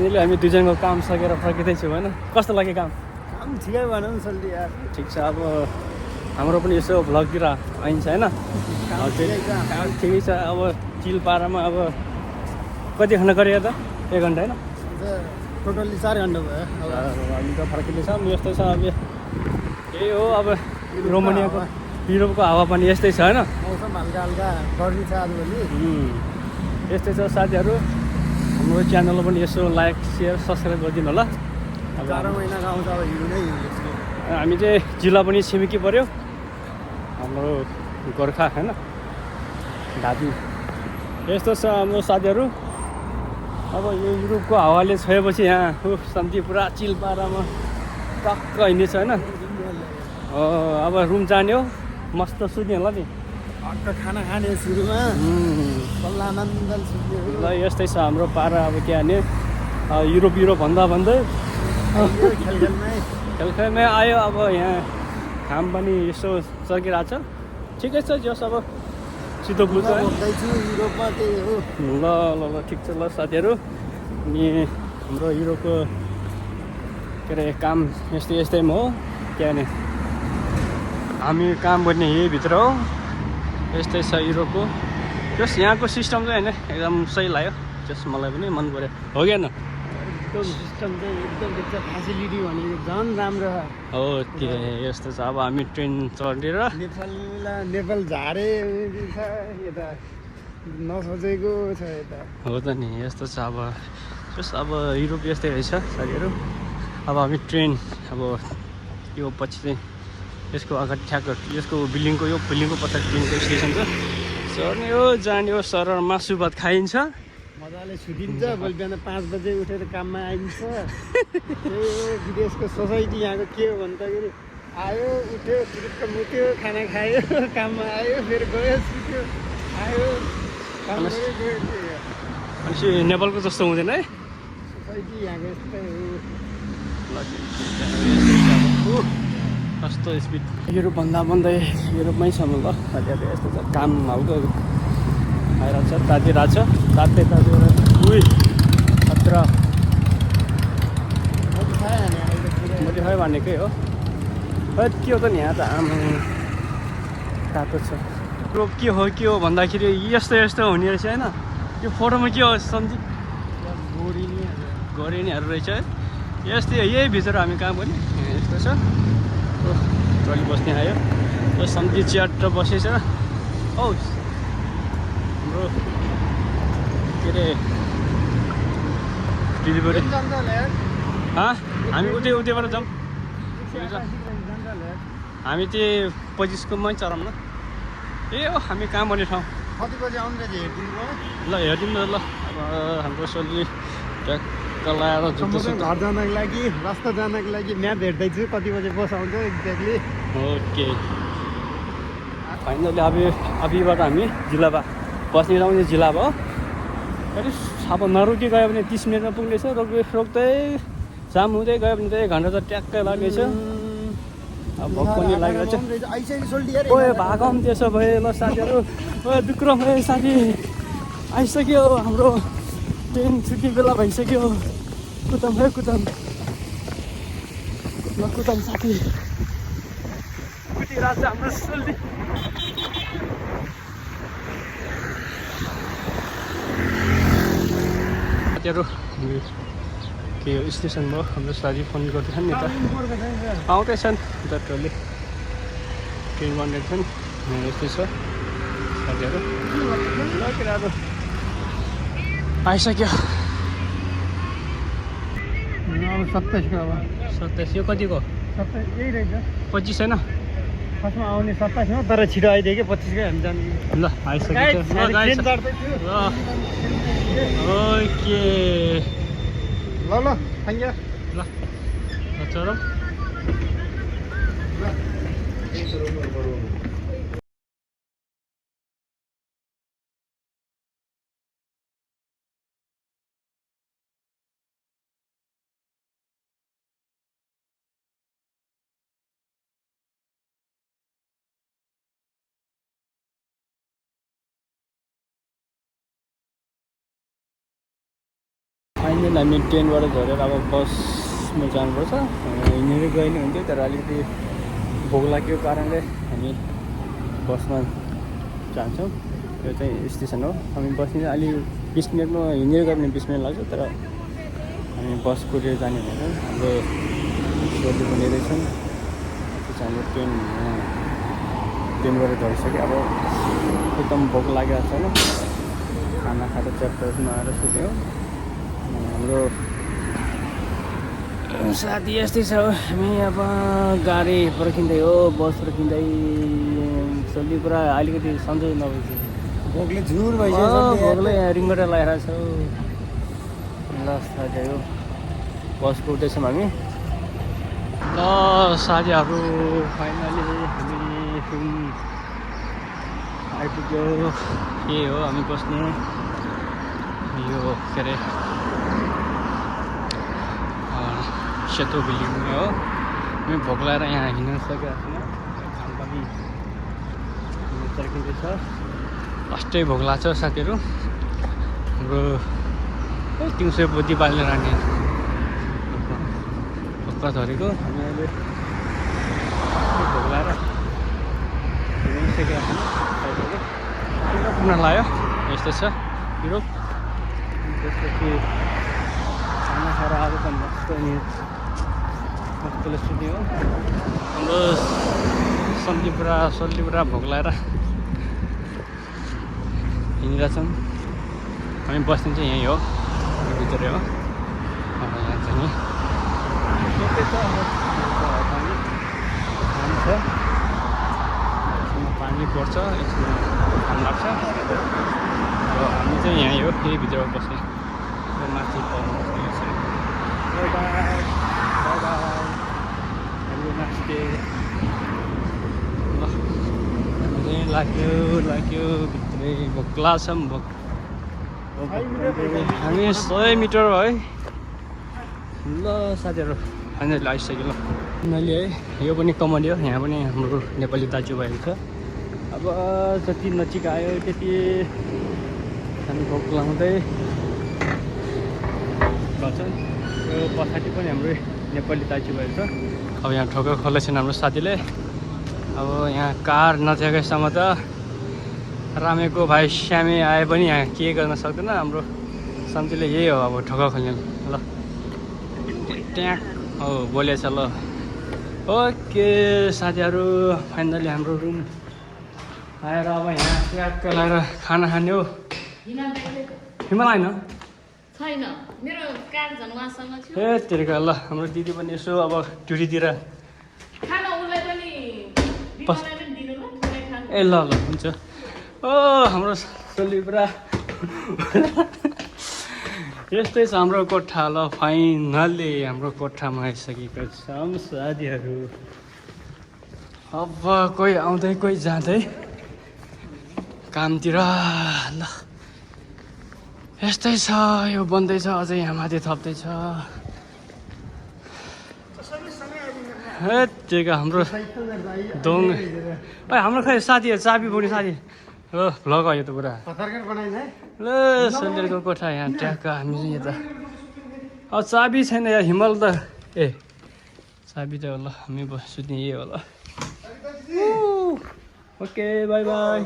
Finally हामी दुईजनाको काम सकेर फर्किँदैछौँ होइन कस्तो लाग्यो काम काम ठिकै भनौँ सल्टी यार ठिक छ अब हाम्रो पनि यसो भ्लगतिर आइन्छ होइन काम ठिकै छ अब चिल पारामा अब कति घन्टा गऱ्यो त 1 घन्टा होइन टोटल्ली 4 घन्टा भयो हामी त फर्किँदैछौँ यस्तो छ अब यही हो अब रोमानियाको युरोपको हावापानी यस्तै छ होइन मौसम हल्का हल्का गर्मी छ आजभोलि यस्तै छ साथीहरू हाम्रो च्यानलमा पनि यसो लाइक सेयर सब्सक्राइब गरिदिनु होला अब 12 महिनाको आउँछ अब हिँड्नु नै हामी चाहिँ जिल्ला पनि छिमेकी पऱ्यो हाम्रो गोर्खा होइन धापी यस्तो छ हाम्रो साथीहरू अब यो युरोपको हावाले छोएपछि यहाँ शान्ति पुरा चिल पारामा टक्क हिँड्नेछ होइन अब रुम जाने हो मस्त सुत्ने होला नि हट्ट खाना खाने सुरुमा सल्लानन्दल सुत्ने ल यस्तै छ हाम्रो पारा अब के हाने युरोप भन्दा भन्दै खेलखेलमै आयो अब यहाँ घाम पनि यसो चर्किरहेको छ ठिकै छ जस अब सिधो बुझ्छ युरोपमा त्यही हो ल ल ल ठिक छ ल साथीहरू अनि हाम्रो युरोपको के अरे काम यस्तैमा हो के भने हामी काम गर्ने यही भित्र हो यस्तै छ युरोपको जस यहाँको सिस्टम चाहिँ होइन एकदम सही लाग्यो जस मलाई पनि मन पऱ्यो हो कि होइन एकदम सिस्टम चाहिँ एकदम फेसिलिटी भनेको झन् राम्रो हो त्यो यस्तो छ अब हामी ट्रेन चढेर नेपाल झारे यता नसोचेको छ यता हो त नि यस्तो छ अब जस अब युरोप यस्तै रहेछ साथीहरू अब हामी ट्रेन अब यो पछि चाहिँ यसको अगाडि ठ्याक्क यसको बिल्डिङको पछाडि ट्रेनको स्टेसन छ चढ्ने हो जाने हो सरर मासु भात खाइन्छ मजाले सुतिन्छ भोलि बिहान 5 बजे उठेर काममा आइन्छ त्यही हो विदेशको सोसाइटी यहाँको के हो भन्दाखेरि आयो उठ्यो चिरुक्क मुत्यो खाना खायो काममा आयो फेरि गयो सुत्यो आयो भनेपछि नेपालको जस्तो हुँदैन है सोसाइटी यहाँको यस्तै हो कस्तो स्पिड युरोपभन्दा भन्दै युरोपमै छ ल साथीहरू यस्तो छ काम हल्का आइरहेको छ तातिरहेको छ तात्दै उही खतरा मोडिफाई भनेकै हो के हो त नि यहाँ त आमा तातो छ युरोप के हो भन्दाखेरि यस्तो हुने रहेछ होइन यो फोटोमा के हो सम्झि गरिनेहरू रहेछ है यस्तै यही भित्र हामी काम गर्ने यस्तो छ ट्रली बस्ने आयो त्यो सम्झि च्याट बसेछ औ हाम्रो के अरे डेलिभरी हामी उतैबाट जाऊँ हामी चाहिँ 25कोमै चढौँ न ए हो हामी काम गर्ने ठाउँ कति बजी आउनु रहेछ ल हेरिदिनु हेरिदिउँ न ल अब हाम्रो सोली ट्याक्क लाएर घर जानको लागि रास्ता जानको लागि म्याप हेर्दैछु कति बजे बस आउँछ एक्ज्याक्टली ओके फाइनली अभिबाट हामी जिल्लाबा बस्ने ठाउँ चाहिँ जिल्लाबा हो अब नरोकी गयो भने 30 मिनटमा पुग्नेछ रोक्दै जाम हुँदै गयो भने त 1 घन्टा त ट्याक्कै लाग्नेछ अब भोक पनि लागिरहेको छ ओए भागम त्यसो भए ल साथीहरू ओए विक्रम है साथी आइसक्यो हाम्रो ट्रेन छुट्ने बेला भइसक्यो कुदाम है कुदाम ल कुदाम साथी कुदिरहेको छ हाम्रो सोल्टी साथीहरू के हो स्टेसन भयो हाम्रो साथी फोन गर्दैछन् नि त आउँदैछन् डक्टरले ट्रेन कन्ट्याक्ट छन् यस्तै छ साथीहरू लगेर आइसक्यो अब 27 अब 27 यो कतिको 27 यही रहेछ 25 छैन फर्स्टमा आउने 27 हो तर छिटो आइदियो कि 25 कै हामी जानु ल आइसक्यो ओके ल थ्याङ्क यू ल चढौँ एकछिन हामी ट्रेनबाट झरेर अब बसमा जानुपर्छ। हिँडेर गए नि हुन्थ्यो, तर अलिकति भोक लागेको कारणले हामी बसमा जान्छौँ। यो चाहिँ स्टेसन हो। हामी बस्ने अलि 20 मिनटमा, हिँडेर गयो भने 20 मिनट लाग्छ, तर हामी बस कुरेर जाने भनेर हाम्रो सोधे पनि रहेछन्। त्यसपछि हाम्रो ट्रेनबाट झरिसक्यो। अब एकदम भोक लागेको छ होइन, खाना खाएर च्याप्टरमा आएर सुत्यो। हाम्रो साथी यस्तै छ। हामी अब गाडी पर्खिँदै हो, बस पर्खिँदै जल्दी पुरा अलिकति सन्चो नभएपछि भोकले झुर भइसक्यो। भोकले यहाँ रिङ्गटा लगाएर छ। ल साथी हो, बस कुर्दैछौँ हामी। ल साथीहरू, फाइनली हामी आइपुग्यो। के हो हामी बस्ने यो के अरे सेतो बिल्डिङमा हो। हामी भोक लगाएर यहाँ हिँड्न सकेको छैन, घाम पनि चर्किँदैछ। फर्स्टै भोक लाग्छ साथीहरू। हाम्रो दिउँसो बुद्धि बाल्ने रानी भोक झरेको। हामी अहिले भोक लगाएर हिँडिसकेका छौँ। युरोप पुग्न लाग्यो, यस्तै छ युरोप। त्यसपछि खाना खाएर आज त मजाले सुत्यो। हाम्रो सल्ली पुरा भोक लागेर हिँडिरहेछौँ। हामी बस्ने चाहिँ यहीँ हो, भित्रै हो। यहाँ चाहिँ यस्तै छ। पानी पर्छ, यसमा घाम लाग्छ। अब हामी चाहिँ यहीँ हो, यही भित्र बस्ने। माथि लाग्यो भित्रै भोक लाग्छ। हामी 100 मिटर है। ल साथीहरू, फाइनली आइसक्यो। ल फाइनली है, यो पनि कमाडी हो। यहाँ पनि हाम्रो नेपाली दाजुभाइहरू छ। अब जति नजिक आयो त्यति हामी भोक लाउँदै गर्छौँ। यो पछाडि पनि हाम्रो नेपाली दाजुभाइहरू छ। अब यहाँ ठोक्कर खोलेछन् हाम्रो साथीले। अब यहाँ कार नच्याएसम्म त रामेको भाइ श्यामे आए पनि यहाँ के गर्न सक्दैन। हाम्रो सन्तीले यही हो, अब ठोक्कर खोल्ने। ल त्यहाँ हो बोलेछ। ल ओके साथीहरू, फाइनली हाम्रो रुम आएर अब यहाँ ट्याक्क लगाएर खाना खाने हो। हिमाल आएन छैन, मेरो कार झन् उहाँसँग थियो। ए तेरिका। ल हाम्रो दिदी पनि यसो अब ड्युटीतिर। खाना उसलाई पनि बिमालाई पनि दिनु ल, उसलाई खानु। ए ल ल हुन्छ। ओ हाम्रो सोली पुरा यस्तै छ हाम्रो कोठा। ल फाइनली हाम्रो कोठामा आइसकेको छौँ साथीहरू। अब कोही आउँदै कोही जाँदै कामतिर। ल यस्तै छ, यो बन्दैछ अझै, यहाँ माथि थप्दैछ। त्यही हाम्रो दोङ। हाम्रो खै साथीहरू चाबी बोक्ने साथी हो। भ्लग हो यो त पुरा। ल सन्डेलको कोठा यहाँ ट्याक्क। हामी चाहिँ यता अब चाबी छैन यहाँ हिमाल त। ए चाबी त ल हामी सुत्ने यही होला। Okay by by.